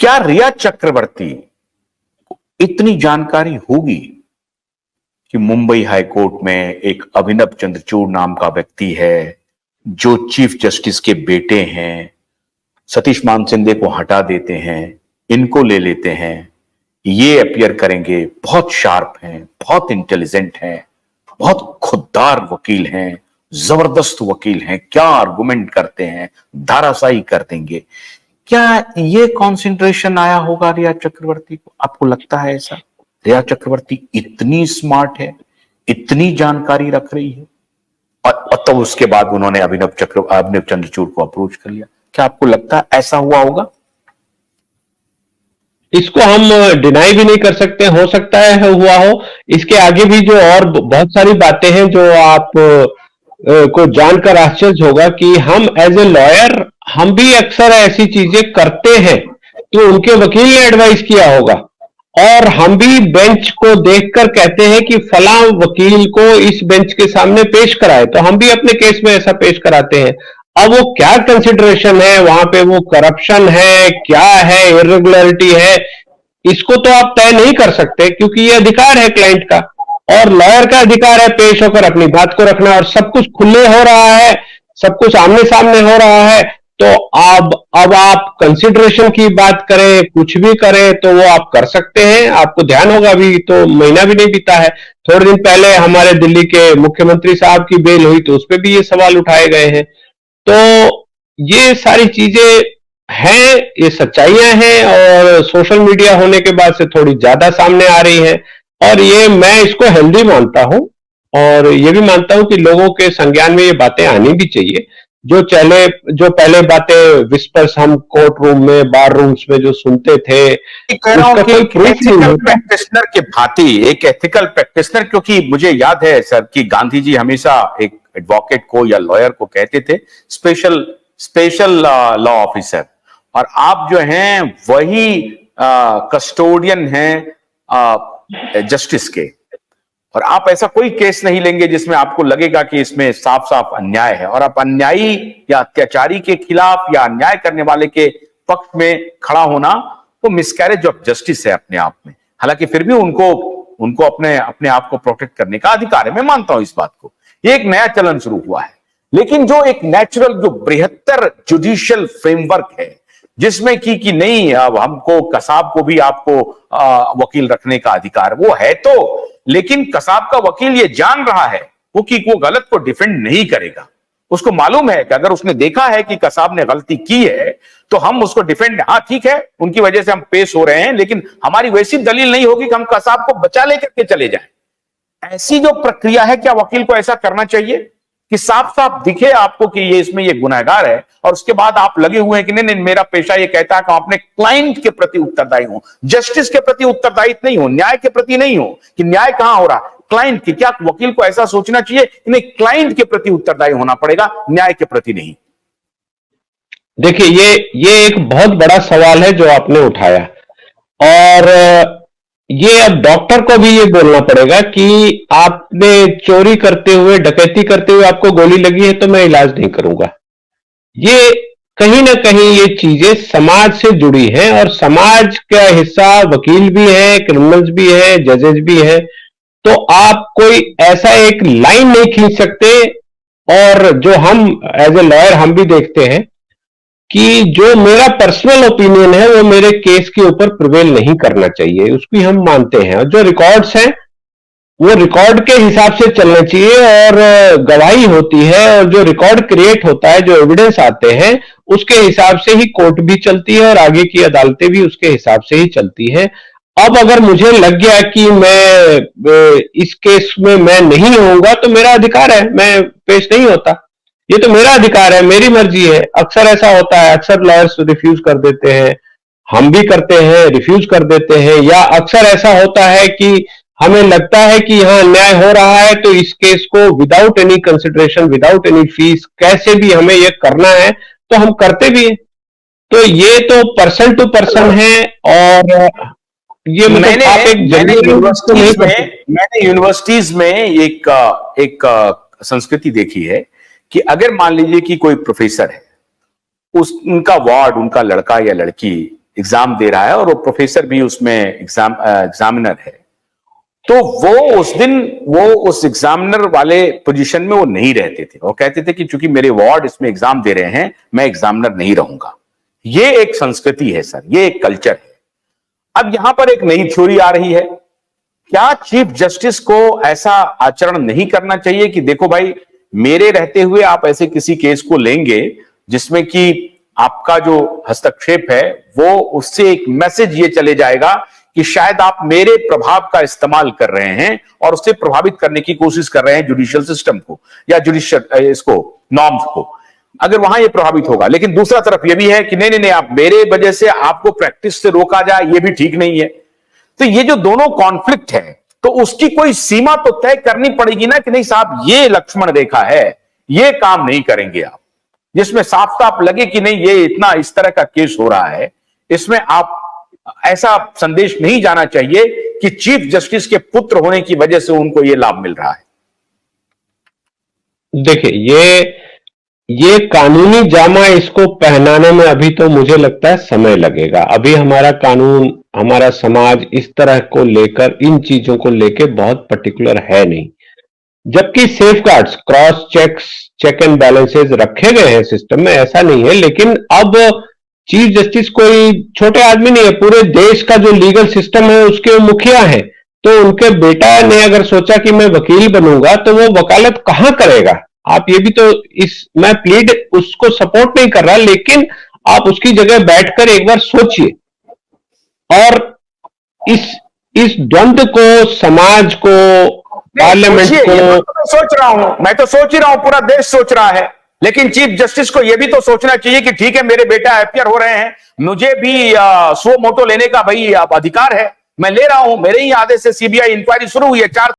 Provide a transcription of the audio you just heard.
क्या रिया चक्रवर्ती को इतनी जानकारी होगी कि मुंबई हाईकोर्ट में एक अभिनव चंद्रचूड़ नाम का व्यक्ति है जो चीफ जस्टिस के बेटे हैं, सतीश मानसिंदे को हटा देते हैं, इनको ले लेते हैं, ये अपीयर करेंगे, बहुत शार्प हैं, बहुत इंटेलिजेंट हैं, बहुत खुददार वकील हैं, जबरदस्त वकील हैं, क्या आर्गुमेंट करते हैं, धाराशाही कर देंगे। क्या ये कॉन्सेंट्रेशन आया होगा रिया चक्रवर्ती को? आपको लगता है ऐसा? रिया चक्रवर्ती इतनी स्मार्ट है, इतनी जानकारी रख रही है, और तो उसके बाद उन्होंने अभिनव चंद्रचूड़ को अप्रोच कर लिया। क्या आपको लगता है ऐसा हुआ होगा? इसको हम डिनाई भी नहीं कर सकते, हो सकता है हुआ हो। इसके आगे भी जो और बहुत सारी बातें हैं जो आप को जानकर आश्चर्य होगा कि हम एज ए लॉयर हम भी अक्सर ऐसी चीजें करते हैं, तो उनके वकील ने एडवाइस किया होगा और हम भी बेंच को देखकर कहते हैं कि फला वकील को इस बेंच के सामने पेश कराए, तो हम भी अपने केस में ऐसा पेश कराते हैं। अब वो क्या कंसिडरेशन है वहां पे, वो करप्शन है, क्या है, इरेगुलरिटी है, इसको तो आप तय नहीं कर सकते क्योंकि ये अधिकार है क्लाइंट का, और लॉयर का अधिकार है पेश होकर अपनी बात को रखना, और सब कुछ खुले हो रहा है, सब कुछ आमने सामने हो रहा है। तो अब आप कंसिडरेशन की बात करें, कुछ भी करें, तो वो आप कर सकते हैं। आपको ध्यान होगा, अभी तो महीना भी नहीं बीता है, थोड़े दिन पहले हमारे दिल्ली के मुख्यमंत्री साहब की बेल हुई तो उस पर भी ये सवाल उठाए गए हैं। तो ये सारी चीजें हैं, ये सच्चाइयां हैं, और सोशल मीडिया होने के बाद से थोड़ी ज्यादा सामने आ रही है, और ये मैं इसको हेल्दी मानता हूं, और ये भी मानता हूं कि लोगों के संज्ञान में ये बातें आनी भी चाहिए। जो पहले बातें विस्पर्स हम कोर्ट रूम में, बार रूम्स में जो सुनते थे, कह रहा हूं कि कोई प्रूफ नहीं एथिकल होता। प्रैक्टिशनर के भांति एक एथिकल प्रैक्टिशनर, क्योंकि मुझे याद है सर कि गांधी जी हमेशा एक एडवोकेट को या लॉयर को कहते थे स्पेशल लॉ ऑफिसर, और आप जो हैं वही कस्टोडियन हैं जस्टिस के, और आप ऐसा कोई केस नहीं लेंगे जिसमें आपको लगेगा कि इसमें साफ साफ अन्याय है, और आप अन्यायी या अत्याचारी के खिलाफ या अन्याय करने वाले के पक्ष में खड़ा होना तो मिसकैरेज ऑफ जस्टिस है अपने आप में। हालांकि फिर भी उनको अपने आप को प्रोटेक्ट करने का अधिकार है, मैं मानता हूं इस बात को। ये एक नया चलन शुरू हुआ है, लेकिन जो एक नेचुरल, जो बृहत्तर जुडिशियल फ्रेमवर्क है जिसमें कि नहीं, अब हमको कसाब को भी आपको वकील रखने का अधिकार वो है, तो लेकिन कसाब का वकील ये जान रहा है वो गलत को डिफेंड नहीं करेगा। उसको मालूम है कि अगर उसने देखा है कि कसाब ने गलती की है तो हम उसको डिफेंड, हाँ ठीक है उनकी वजह से हम पेश हो रहे हैं, लेकिन हमारी वैसी दलील नहीं होगी कि हम कसाब को बचा लेकर के चले जाएं। ऐसी जो प्रक्रिया है, क्या वकील को ऐसा करना चाहिए कि साफ साफ दिखे आपको कि ये गुनहगार है, और उसके बाद आप लगे हुए हैं कि नहीं नहीं मेरा पेशा ये कहता है कि आप अपने क्लाइंट के प्रति उत्तरदायी हो, जस्टिस के प्रति उत्तरदायी नहीं हो, न्याय के प्रति नहीं हो, कि न्याय कहां हो रहा है, क्लाइंट की। क्या वकील को ऐसा सोचना चाहिए कि नहीं, क्लाइंट के प्रति उत्तरदायी होना पड़ेगा, न्याय के प्रति नहीं? देखिए, ये एक बहुत बड़ा सवाल है जो आपने उठाया, और ये अब डॉक्टर को भी ये बोलना पड़ेगा कि आपने चोरी करते हुए, डकैती करते हुए आपको गोली लगी है तो मैं इलाज नहीं करूंगा। ये कहीं ना कहीं ये चीजें समाज से जुड़ी हैं, और समाज का हिस्सा वकील भी है, क्रिमिनल्स भी है, जजेस भी है। तो आप कोई ऐसा एक लाइन नहीं खींच सकते, और जो हम एज ए लॉयर हम भी देखते हैं कि जो मेरा पर्सनल ओपिनियन है वो मेरे केस के ऊपर प्रिवेल नहीं करना चाहिए, उसकी हम मानते हैं। और जो रिकॉर्ड्स हैं वो रिकॉर्ड के हिसाब से चलना चाहिए, और गवाही होती है, और जो रिकॉर्ड क्रिएट होता है, जो एविडेंस आते हैं, उसके हिसाब से ही कोर्ट भी चलती है और आगे की अदालतें भी उसके हिसाब से ही चलती है। अब अगर मुझे लग गया कि मैं इस केस में मैं नहीं होऊंगा तो मेरा अधिकार है, मैं पेश नहीं होता, ये तो मेरा अधिकार है, मेरी मर्जी है। अक्सर ऐसा होता है, अक्सर लॉयर्स रिफ्यूज कर देते हैं, हम भी करते हैं, रिफ्यूज कर देते हैं, या अक्सर ऐसा होता है कि हमें लगता है कि यहाँ अन्याय हो रहा है तो इस केस को without any consideration, without any fees, कैसे भी हमें ये करना है तो हम करते भी हैं। तो ये तो पर्सन टू पर्सन है, और ये मतलब आप मैंने यूनिवर्सिटीज में एक संस्कृति देखी है कि अगर मान लीजिए कि कोई प्रोफेसर है, उनका वार्ड, उनका लड़का या लड़की एग्जाम दे रहा है और वो प्रोफेसर भी उसमें एग्जामिनर है, तो वो उस दिन वो उस एग्जामिनर वाले पोजीशन में वो नहीं रहते थे। वो कहते थे कि चूंकि मेरे वार्ड इसमें एग्जाम दे रहे हैं, मैं एग्जामिनर नहीं रहूंगा। ये एक संस्कृति है सर, ये एक कल्चर है। अब यहां पर एक नई थ्योरी आ रही है, क्या चीफ जस्टिस को ऐसा आचरण नहीं करना चाहिए कि देखो भाई, मेरे रहते हुए आप ऐसे किसी केस को लेंगे जिसमें कि आपका जो हस्तक्षेप है वो उससे एक मैसेज ये चले जाएगा कि शायद आप मेरे प्रभाव का इस्तेमाल कर रहे हैं और उससे प्रभावित करने की कोशिश कर रहे हैं जुडिशियल सिस्टम को या जुडिशियल इसको नॉर्म्स को, अगर वहां ये प्रभावित होगा। लेकिन दूसरा तरफ ये भी है कि नहीं नहीं, आप मेरे वजह से आपको प्रैक्टिस से रोका जाए, ये भी ठीक नहीं है। तो ये जो दोनों कॉन्फ्लिक्ट है, तो उसकी कोई सीमा तो तय करनी पड़ेगी ना कि नहीं साहब, ये लक्ष्मण रेखा है, ये काम नहीं करेंगे आप, जिसमें साफ साफ लगे कि नहीं ये इतना इस तरह का केस हो रहा है, इसमें आप ऐसा संदेश नहीं जाना चाहिए कि चीफ जस्टिस के पुत्र होने की वजह से उनको ये लाभ मिल रहा है। देखिए, ये कानूनी जामा इसको पहनाने में अभी तो मुझे लगता है समय लगेगा। अभी हमारा कानून, हमारा समाज इस तरह को लेकर, इन चीजों को लेकर बहुत पर्टिकुलर है नहीं। जबकि safeguards, cross checks, check and balances रखे गए हैं सिस्टम में, ऐसा नहीं है। लेकिन अब चीफ जस्टिस कोई छोटे आदमी नहीं है, पूरे देश का जो लीगल सिस्टम है उसके मुखिया है। तो उनके बेटा ने अगर सोचा कि मैं वकील बनूंगा, तो वो वकालत कहां करेगा? आप ये भी तो, मैं प्लीड उसको सपोर्ट नहीं कर रहा, लेकिन आप उसकी जगह बैठकर एक बार सोचिए और इस द्वंद्व को, समाज को, पार्लियामेंट को, मैं तो सोच ही रहा हूं, पूरा देश सोच रहा है। लेकिन चीफ जस्टिस को यह भी तो सोचना चाहिए कि ठीक है, मेरे बेटा एफआईआर हो रहे हैं, मुझे भी सो मोटो लेने का भाई अधिकार है, मैं ले रहा हूं। मेरे ही आदेश से सीबीआई इंक्वायरी शुरू हुई है, 4